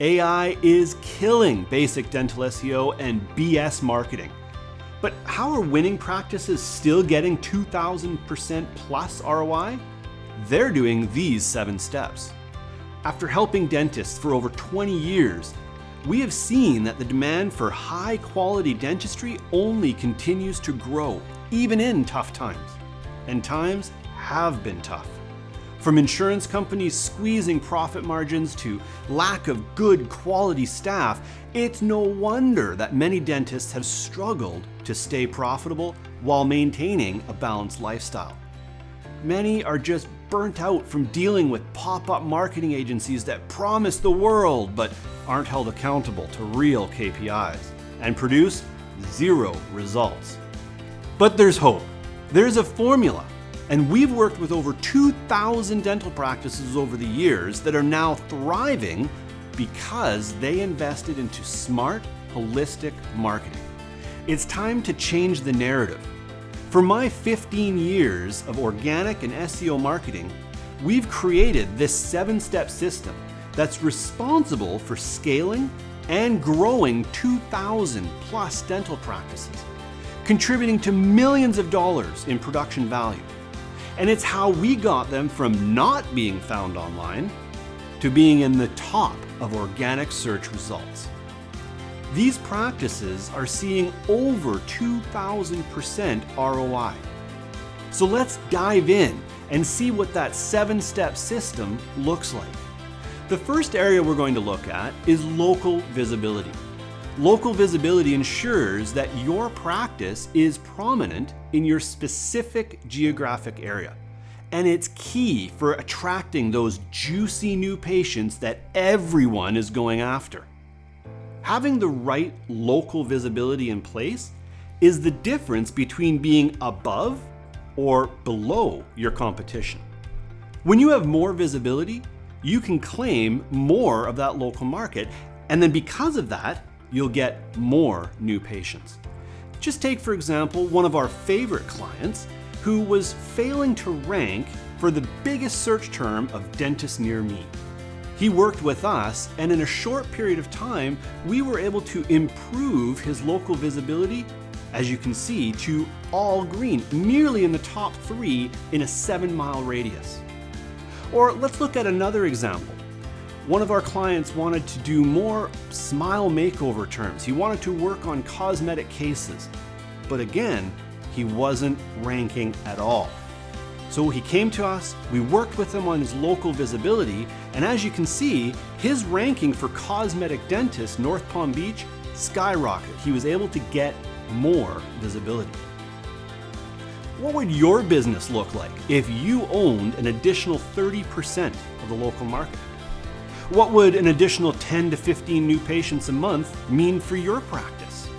AI is killing basic dental SEO and BS marketing. But how are winning practices still getting 2,000% plus ROI? They're doing these 7 steps. After helping dentists for over 20 years, we have seen that the demand for high quality dentistry only continues to grow, even in tough times. And times have been tough. From insurance companies squeezing profit margins to lack of good quality staff, it's no wonder that many dentists have struggled to stay profitable while maintaining a balanced lifestyle. Many are just burnt out from dealing with pop-up marketing agencies that promise the world but aren't held accountable to real KPIs and produce 0 results. But there's hope. There's a formula. And we've worked with over 2,000 dental practices over the years that are now thriving because they invested into smart, holistic marketing. It's time to change the narrative. For my 15 years of organic and SEO marketing, we've created this 7-step system that's responsible for scaling and growing 2,000 plus dental practices, contributing to millions of dollars in production value. And it's how we got them from not being found online to being in the top of organic search results. These practices are seeing over 2,000% ROI. So let's dive in and see what that 7-step system looks like. The first area we're going to look at is local visibility. Local visibility ensures that your practice is prominent in your specific geographic area. And it's key for attracting those juicy new patients that everyone is going after. Having the right local visibility in place is the difference between being above or below your competition. When you have more visibility, you can claim more of that local market, and then because of that, you'll get more new patients. Just take, for example, one of our favorite clients who was failing to rank for the biggest search term of dentist near me. He worked with us, and in a short period of time, we were able to improve his local visibility, as you can see, to all green, nearly in the top 3 in a 7-mile radius. Or let's look at another example. One of our clients wanted to do more smile makeover terms. He wanted to work on cosmetic cases. But again, he wasn't ranking at all. So he came to us, we worked with him on his local visibility, and as you can see, his ranking for cosmetic dentist North Palm Beach skyrocketed. He was able to get more visibility. What would your business look like if you owned an additional 30% of the local market? What would an additional 10 to 15 new patients a month mean for your practice?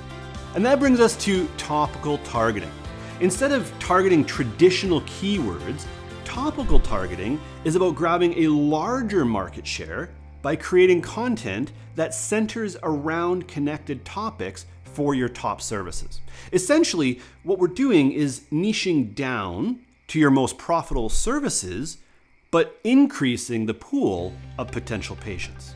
And that brings us to topical targeting. Instead of targeting traditional keywords, topical targeting is about grabbing a larger market share by creating content that centers around connected topics for your top services. Essentially, what we're doing is niching down to your most profitable services, but increasing the pool of potential patients.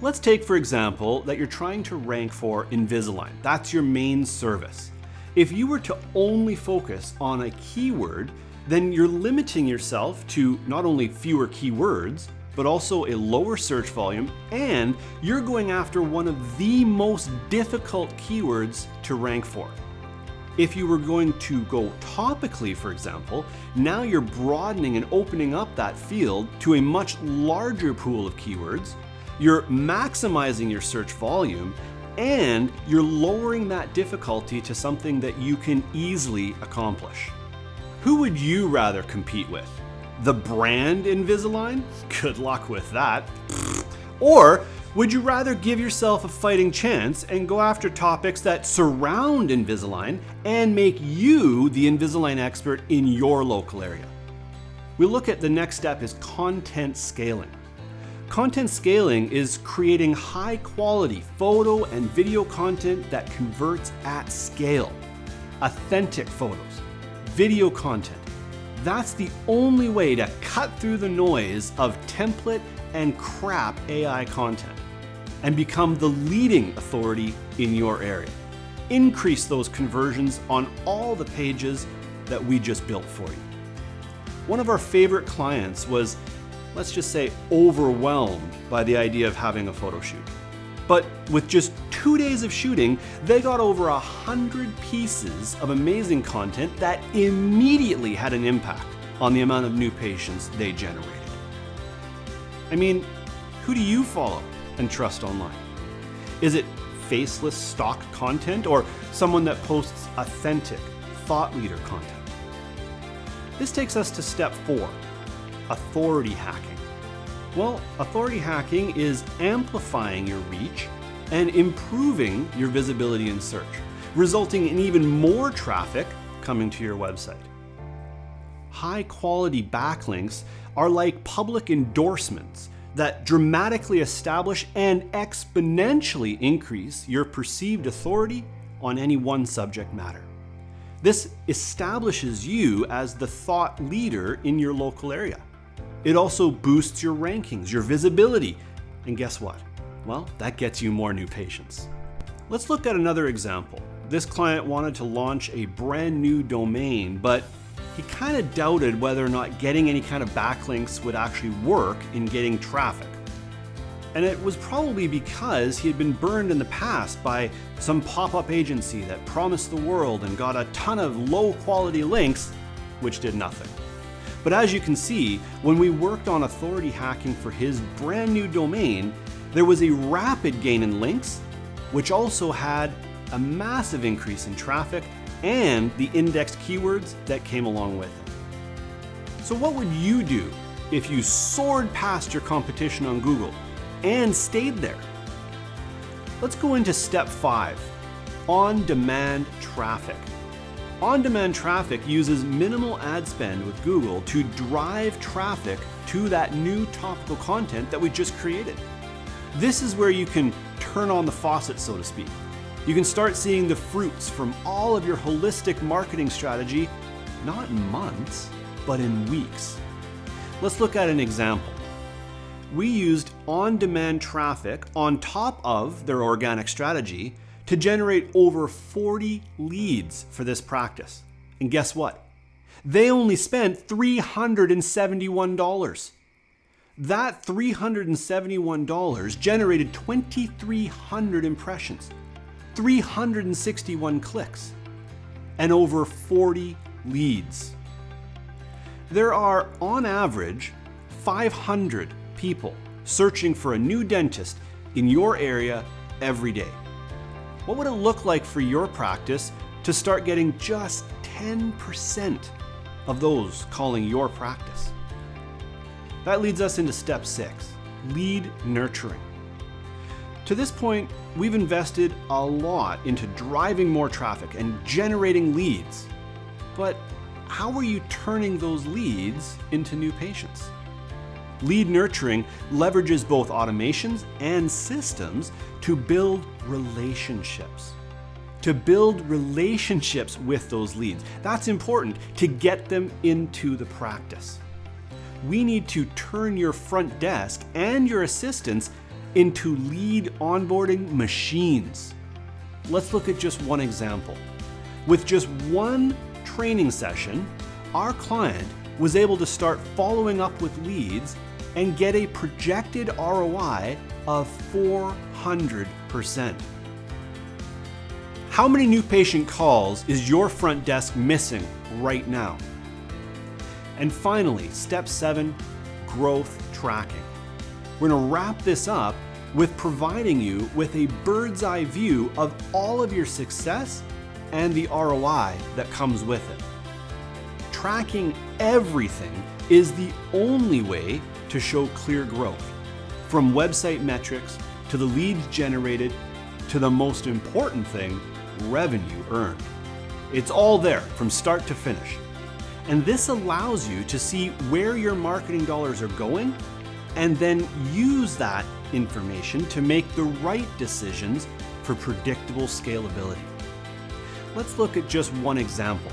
Let's take, for example, that you're trying to rank for Invisalign. That's your main service. If you were to only focus on a keyword, then you're limiting yourself to not only fewer keywords, but also a lower search volume, and you're going after one of the most difficult keywords to rank for. If you were going to go topically, for example, now you're broadening and opening up that field to a much larger pool of keywords, you're maximizing your search volume, and you're lowering that difficulty to something that you can easily accomplish. Who would you rather compete with? The brand Invisalign? Good luck with that. Or would you rather give yourself a fighting chance and go after topics that surround Invisalign and make you the Invisalign expert in your local area? We look at the next step is content scaling. Content scaling is creating high quality photo and video content that converts at scale. Authentic photos, video content. That's the only way to cut through the noise of template and crap AI content. and become the leading authority in your area. Increase those conversions on all the pages that we just built for you. One of our favorite clients was, let's just say, overwhelmed by the idea of having a photo shoot. But with just 2 days of shooting, they got over 100 pieces of amazing content that immediately had an impact on the amount of new patients they generated. I mean, who do you follow and trust online? Is it faceless stock content or someone that posts authentic, thought leader content? This takes us to step 4, authority hacking. Well, authority hacking is amplifying your reach and improving your visibility in search, resulting in even more traffic coming to your website. High quality backlinks are like public endorsements that dramatically establish and exponentially increase your perceived authority on any one subject matter. This establishes you as the thought leader in your local area. It also boosts your rankings, your visibility, and guess what? Well, that gets you more new patients. Let's look at another example. This client wanted to launch a brand new domain, but he kind of doubted whether or not getting any kind of backlinks would actually work in getting traffic. And it was probably because he had been burned in the past by some pop-up agency that promised the world and got a ton of low-quality links, which did nothing. But as you can see, when we worked on authority hacking for his brand new domain, there was a rapid gain in links, which also had a massive increase in traffic and the indexed keywords that came along with it. So what would you do if you soared past your competition on Google and stayed there? Let's go into step 5, on-demand traffic. On-demand traffic uses minimal ad spend with Google to drive traffic to that new topical content that we just created. This is where you can turn on the faucet, so to speak. You can start seeing the fruits from all of your holistic marketing strategy, not in months, but in weeks. Let's look at an example. We used on-demand traffic on top of their organic strategy to generate over 40 leads for this practice. And guess what? They only spent $371. That $371 generated 2,300 impressions, 361 clicks, and over 40 leads. There are, on average, 500 people searching for a new dentist in your area every day. What would it look like for your practice to start getting just 10% of those calling your practice? That leads us into step 6, lead nurturing. To this point, we've invested a lot into driving more traffic and generating leads. But how are you turning those leads into new patients? Lead nurturing leverages both automations and systems to build relationships. To build relationships with those leads. That's important to get them into the practice. We need to turn your front desk and your assistants into lead onboarding machines. Let's look at just one example. With just one training session, our client was able to start following up with leads and get a projected ROI of 400%. How many new patient calls is your front desk missing right now? And finally, step 7, growth tracking. We're gonna wrap this up with providing you with a bird's eye view of all of your success and the ROI that comes with it. Tracking everything is the only way to show clear growth, from website metrics to the leads generated to the most important thing, revenue earned. It's all there from start to finish. And this allows you to see where your marketing dollars are going and then use that information to make the right decisions for predictable scalability. Let's look at just one example.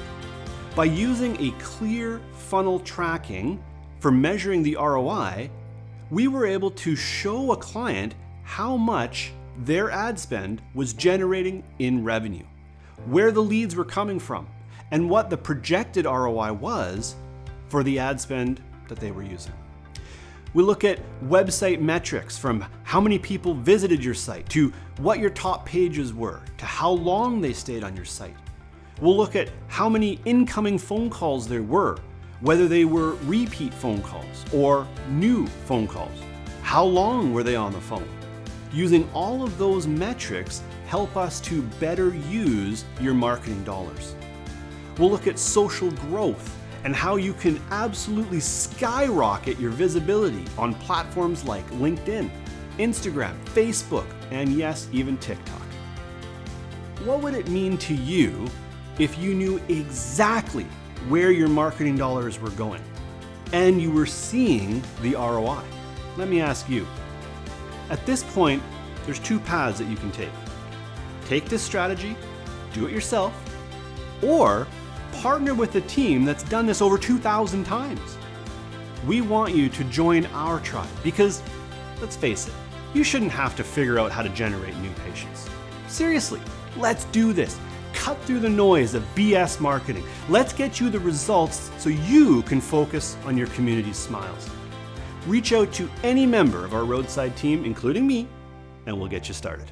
By using a clear funnel tracking for measuring the ROI, we were able to show a client how much their ad spend was generating in revenue, where the leads were coming from, and what the projected ROI was for the ad spend that they were using. We look at website metrics, from how many people visited your site, to what your top pages were, to how long they stayed on your site. We'll look at how many incoming phone calls there were, whether they were repeat phone calls or new phone calls. How long were they on the phone? Using all of those metrics help us to better use your marketing dollars. We'll look at social growth and how you can absolutely skyrocket your visibility on platforms like LinkedIn, Instagram, Facebook, and yes, even TikTok. What would it mean to you if you knew exactly where your marketing dollars were going and you were seeing the ROI? Let me ask you. At this point, there's two paths that you can take. Take this strategy, do it yourself, or partner with a team that's done this over 2,000 times. We want you to join our tribe because, let's face it, you shouldn't have to figure out how to generate new patients. Seriously, let's do this. Cut through the noise of BS marketing. Let's get you the results so you can focus on your community's smiles. Reach out to any member of our roadside team, including me, and we'll get you started.